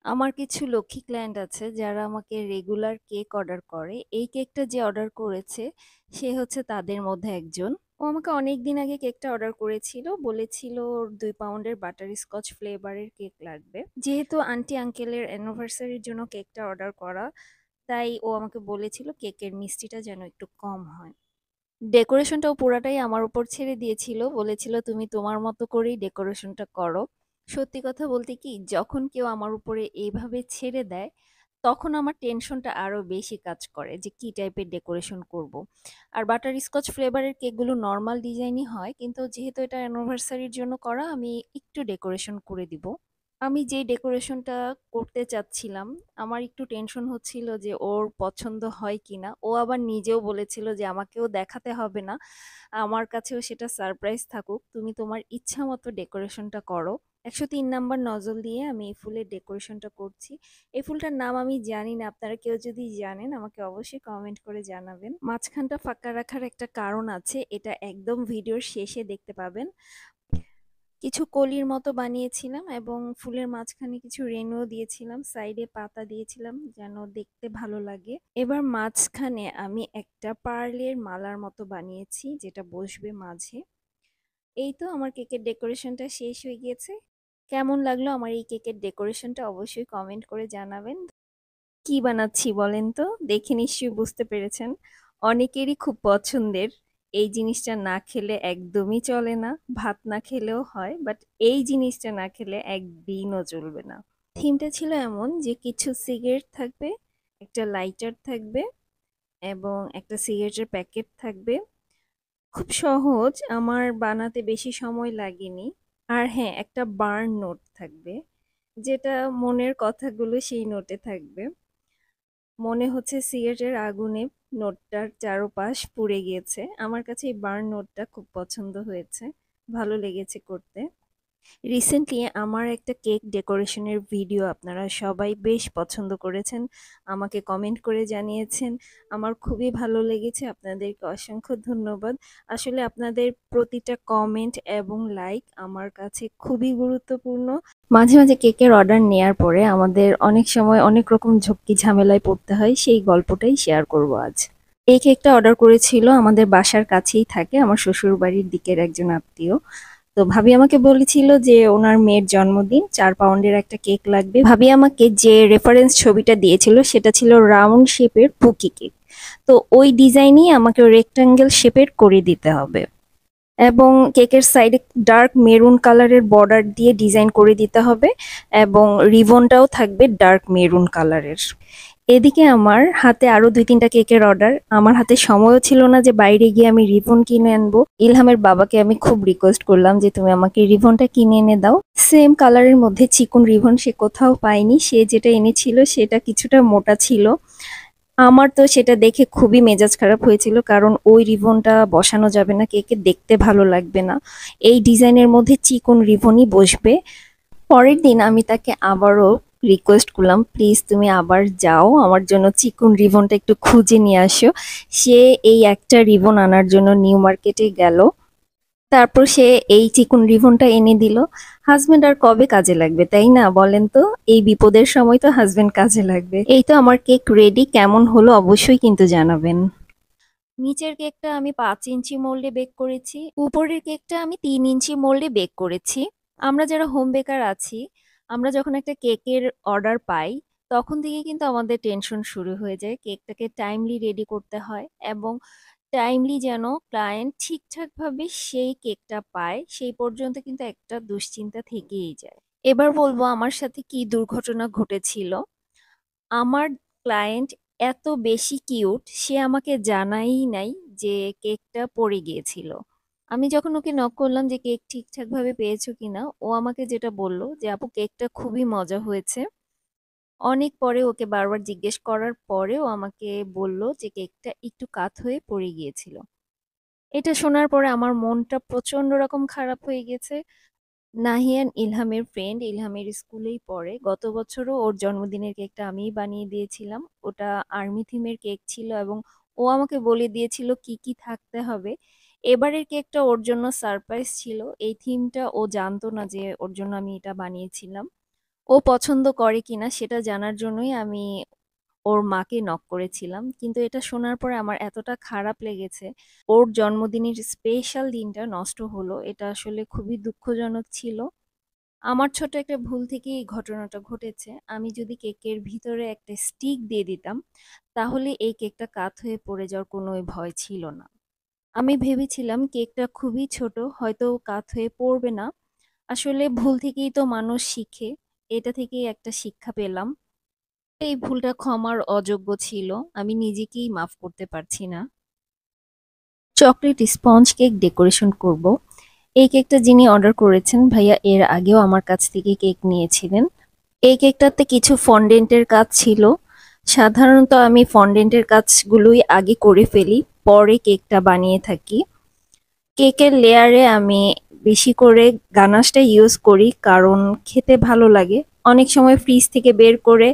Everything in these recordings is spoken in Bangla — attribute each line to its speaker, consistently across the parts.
Speaker 1: আমার কিছু লক্ষ্মী ক্লায়েন্ট আছে যারা আমাকে রেগুলার কেক অর্ডার করে। এই কেকটা যে অর্ডার করেছে সে হচ্ছে তাদের মধ্যে একজন। ও আমাকে অনেকদিন আগে কেকটা অর্ডার করেছিল, বলেছিল ওর 2 পাউন্ডের বাটার স্কচ ফ্লেভারের কেক লাগবে। যেহেতু আন্টি আঙ্কেলের অ্যানিভার্সারির জন্য কেকটা অর্ডার করা, তাই ও আমাকে বলেছিল কেকের মিষ্টিটা যেন একটু কম হয়। ডেকোরেশনটাও পুরাটাই আমার উপর ছেড়ে দিয়েছিল, বলেছিল তুমি তোমার মতো করেই ডেকোরেশনটা করো। সত্যি কথা বলতে কি, যখন কেউ আমার উপরে এইভাবে ছেড়ে দেয় তখন আমার টেনশনটা আরো বেশি কাজ করে যে কি টাইপের ডেকোরেশন করব। আর বাটার স্কচ ফ্লেভারের কেকগুলো নর্মাল ডিজাইনই হয়, কিন্তু যেহেতু এটা অ্যানিভার্সারির জন্য করা, আমি একটু ডেকোরেশন করে দিব। আমি যে ডেকোরেশনটা করতে চাচ্ছিলাম, আমার একটু টেনশন হচ্ছিল যে ওর পছন্দ হয় কিনা। ও আবার নিজেও বলেছিল যে আমাকেও দেখাতে হবে না, আমার কাছেও সেটা সারপ্রাইজ থাকুক, তুমি তোমার ইচ্ছা মতো ডেকোরেশনটা করো। 103 নাম্বার নজল দিয়ে আমি এই ফুলের ডেকোরেশনটা করছি। এই ফুলটার নাম আমি জানি না, আপনারা কেউ যদি জানেন আমাকে অবশ্যই কমেন্ট করে জানাবেন। মাঝখানটা ফাঁকা রাখার একটা কারণ আছে, এটা একদম ভিডিওর শেষে দেখতে পাবেন। কিছু কলির মতো বানিয়েছিলাম এবং ফুলের মাঝখানে কিছু রেণুও দিয়েছিলাম, সাইডে পাতা দিয়েছিলাম যেন দেখতে ভালো লাগে। এবার মাঝখানে আমি একটা পার্লের মালার মতো বানিয়েছি যেটা বসবে মাঝে। এই তো আমার কেকের ডেকোরেশনটা শেষ হয়ে গিয়েছে। কেমন লাগলো আমার এই কেকের ডেকোরেশনটা অবশ্যই কমেন্ট করে জানাবেন। কি বানাচ্ছি বলেন তো? দেখে নিশ্চয়ই বুঝতে পেরেছেন। অনেকেরই খুব পছন্দের। এই জিনিসটা না খেলে একদমই চলে না। ভাত না খেলেও হয়, বাট এই জিনিসটা না খেলে একদিনও চলবে না। থিমটা ছিল এমন যে কিছু সিগারেট থাকবে, একটা লাইটার থাকবে এবং একটা সিগারেটের প্যাকেট থাকবে। খুব সহজ, আমার বানাতে বেশি সময় লাগেনি। আর হ্যাঁ, একটা বার্ন নোট থাকবে, যেটা মনের কথাগুলো সেই নোটে থাকবে। মনে হচ্ছে সিগারেটের আগুনে নোটটার চারপাশ পুড়ে গিয়েছে। আমার কাছে এই বার্ন নোটটা খুব পছন্দ হয়েছে, ভালো লেগেছে করতে। রিসেন্টলি আমার একটা কেক ডেকোরেশনের ভিডিও আপনারা সবাই বেশ পছন্দ করেছেন, আমাকে কমেন্ট করে জানিয়েছেন। আমার খুবই ভালো লেগেছে, আপনাদেরকে অসংখ্য ধন্যবাদ। আসলে আপনাদের প্রতিটা কমেন্ট এবং লাইক আমার কাছে খুবই গুরুত্বপূর্ণ। মাঝে মাঝে কেকের অর্ডার নেয়ার পরে আমাদের অনেক সময় অনেক রকম ঝক্কি ঝামেলায় পড়তে হয়, সেই গল্পটাই শেয়ার করব আজ। এই কেকটা অর্ডার করেছিল আমাদের বাসার কাছেই থাকে আমার শ্বশুর বাড়ির দিকের একজন আত্মীয়। তো ভাবি আমাকে বলেছিল যে ওনার মেয়ের জন্মদিন, 4 পাউন্ডের একটা কেক লাগবে। ভাবি আমাকে যে রেফারেন্স ছবিটা দিয়েছিল সেটা ছিল রাউন্ড শেপের পুকি কেক। তো ওই ডিজাইনই আমাকে রেক্টাঙ্গেল শেপের করে দিতে হবে এবং কেকের সাইডে ডার্ক মেরুন কালারের বর্ডার দিয়ে ডিজাইন করে দিতে হবে এবং রিবনটাও থাকবে ডার্ক মেরুন কালারের। এদিকে আমার হাতে আরো 2-3টা কেকের অর্ডার। আমার হাতে সময়ও ছিল না যে বাইরে গিয়ে আমি রিবন কিনে আনবো। ইলহামের বাবাকে আমি খুব রিকোয়েস্ট করলাম যে তুমি আমাকে রিবনটা কিনে এনে দাও। সেম কালারের মধ্যে চিকন রিবন সে কোথাও পায়নি, সে যেটা এনেছিল সেটা কিছুটা মোটা ছিল। আমার তো সেটা দেখে খুবই মেজাজ খারাপ হয়েছিল, কারণ ওই রিবনটা বসানো যাবে না, কেকে দেখতে ভালো লাগবে না। এই ডিজাইনের মধ্যে চিকন রিবনই বসবে। পরের দিন আমি তাকে আবারও রিকোয়েস্ট করলাম, প্লিজ তুমি আবার যাও আমার জন্য চিকন রিবনটা একটু খুঁজে নিয়ে আসো। সে এই একটা রিবন আনার জন্য নিউ মার্কেটে গেল। তারপর সে এই চিকন রিবনটা এনে দিল। হাজবেন্ড আর কবে কাজে লাগবে, তাই না বলেন তো? এই বিপদের সময় তো হাজবেন্ড কাজে লাগবে। এই তো আমার কেক রেডি, কেমন হলো অবশ্যই কিন্তু জানাবেন। নিচের কেকটা আমি 5 ইঞ্চি মোল্ডে বেক করেছি, উপরের কেকটা আমি 3 ইঞ্চি মোল্ডে বেক করেছি। আমরা যারা হোম বেকার আছি, আমরা যখন একটা কেকের অর্ডার পাই তখন থেকে কিন্তু আমাদের টেনশন শুরু হয়ে যায়। কেকটাকে টাইমলি রেডি করতে হয় এবং টাইমলি যেন ক্লায়েন্ট ঠিকঠাকভাবে সেই কেকটা পায়, সেই পর্যন্ত কিন্তু একটা দুশ্চিন্তা থেকেই যায়। এবার বলবো আমার সাথে কি দুর্ঘটনা ঘটেছিল। আমার ক্লায়েন্ট এত বেশি কিউট, সে আমাকে জানাই নাই যে কেকটা পড়ে গিয়েছিল। আমি যখন ওকে নক করলাম যে কেক ঠিকঠাক ভাবে পেয়েছো কিনা, ও আমাকে যেটা বললো যে আপু কেকটা খুবই মজা হয়েছে। অনেক পরে ওকে বারবার জিজ্ঞেস করার পরেও আমাকে বলল যে কেকটা একটু কাত হয়ে পড়ে গিয়েছিল। এটা শোনার পরে আমার মনটা প্রচন্ড রকম খারাপ হয়ে গেছে। নাহিয়ান ইলহামের ফ্রেন্ড, ইলহামের স্কুলেই পড়ে। গত বছরও ওর জন্মদিনের কেকটা আমিই বানিয়ে দিয়েছিলাম। ওটা আর্মি থিমের কেক ছিল এবং ও আমাকে বলে দিয়েছিল কি কি থাকতে হবে। এবারের কেকটা ওর জন্য সারপ্রাইজ ছিল। এই থিমটা ও জানতো না যে ওর জন্য আমি এটা বানিয়েছিলাম। ও পছন্দ করে কিনা সেটা জানার জন্যই আমি ওর মাকে নক করেছিলাম। কিন্তু এটা শোনার পরে আমার এতটা খারাপ লেগেছে। ওর জন্মদিনের স্পেশাল দিনটা নষ্ট হলো। এটা আসলে খুবই দুঃখজনক ছিল। আমার ছোট একটা ভুল থেকেই এই ঘটনাটা ঘটেছে। আমি যদি কেকের ভিতরে একটা স্টিক দিয়ে দিতাম, তাহলে এই কেকটা কাত হয়ে পড়ে যাওয়ার কোনোই ভয় ছিল না। আমি ভেবেছিলাম কেকটা খুবই ছোট, হয়তো কাত হয়ে পড়বে না। আসলে ভুল থেকেই তো মানুষ শিখে। এটা থেকেই একটা শিক্ষা পেলাম। এই ভুলটা ক্ষমার অযোগ্য ছিল। আমি নিজেকেই মাফ করতে পারছি না। চকলেট স্পঞ্জ কেক ডেকোরেশন করব। এই কেকটা যিনি অর্ডার করেছেন ভাইয়া এর আগেও আমার কাছ থেকে কেক নিয়েছিলেন। এই কেকটাতে কিছু ফন্ডেন্টের কাজ ছিল। সাধারণত আমি ফন্ডেন্টের কাজগুলোই আগে করে ফেলি, পরে কেকটা বানিয়ে থাকি। কেকের লেয়ারে আমি বেশি করে গানাশটা ইউজ করি কারণ খেতে ভালো লাগে। অনেক সময় ফ্রিজ থেকে বের করে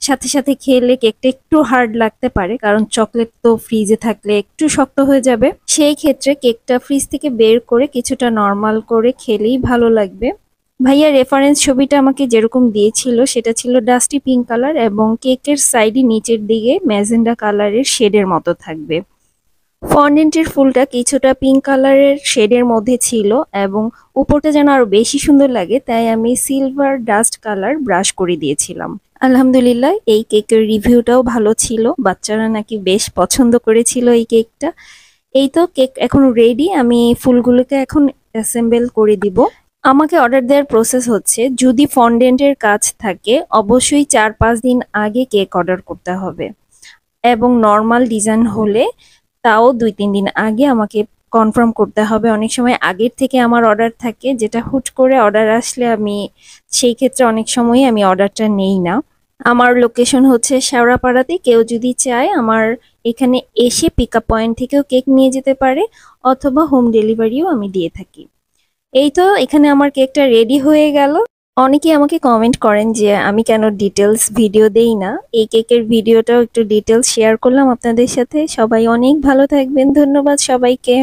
Speaker 1: সাথে সাথে খেলে কেকটা একটু হার্ড লাগতে পারে কারণ চকলেট তো ফ্রিজে থাকলে একটু শক্ত হয়ে যাবে। সেই ক্ষেত্রে কেকটা ফ্রিজ থেকে বের করে কিছুটা নর্মাল করে খেলেই ভালো লাগবে। ভাইয়া রেফারেন্স ছবিটা আমাকে যেরকম দিয়েছিল সেটা ছিল ডাস্টি পিঙ্ক কালার এবং কেকের সাইডে নিচের দিকে ম্যাজেন্ডা কালারের শেডের মতো থাকবে। ফন্ডেন্টের ফুলটা কিছুটা পিঙ্ক কালারের শেডের মধ্যে ছিল এবং উপরটা যেন আরো বেশি সুন্দর লাগে তাই আমি সিলভার ডাস্ট কালার ব্রাশ করে দিয়েছিলাম। আলহামদুলিল্লাহ এই কেকের রিভিউটাও ভালো ছিল, বাচ্চারা নাকি বেশ পছন্দ করেছিল এই কেকটা। এই তো কেক এখন রেডি, আমি ফুলগুলোকে এখন অ্যাসেম্বল করে দিব। আমাকে অর্ডার দেওয়ার প্রসেস হচ্ছে, যদি ফন্ডেন্টের কাজ থাকে অবশ্যই ৪-৫ দিন আগে কেক অর্ডার করতে হবে এবং নর্মাল ডিজাইন হলে তাও ২-৩ দিন আগে আমাকে কনফার্ম করতে হবে। অনেক সময় আগের থেকে আমার অর্ডার থাকে, যেটা হুট করে অর্ডার আসলে আমি সেই ক্ষেত্রে অনেক সময়ই আমি অর্ডারটা নেই না। আমার লোকেশন হচ্ছে শেওড়াপাড়াতে। কেউ যদি চায় আমার এখানে এসে পিক আপ পয়েন্ট থেকেও কেক নিয়ে যেতে পারে অথবা হোম ডেলিভারিও আমি দিয়ে থাকি। এই তো এখানে আমার কেকটা রেডি হয়ে গেল। অনেকেই আমাকে কমেন্ট করেন যে আমি কেন ডিটেলস ভিডিও দেই না। এই কেকের ভিডিওটাও একটু ডিটেলস শেয়ার করলাম আপনাদের সাথে। সবাই অনেক ভালো থাকবেন। ধন্যবাদ সবাইকে।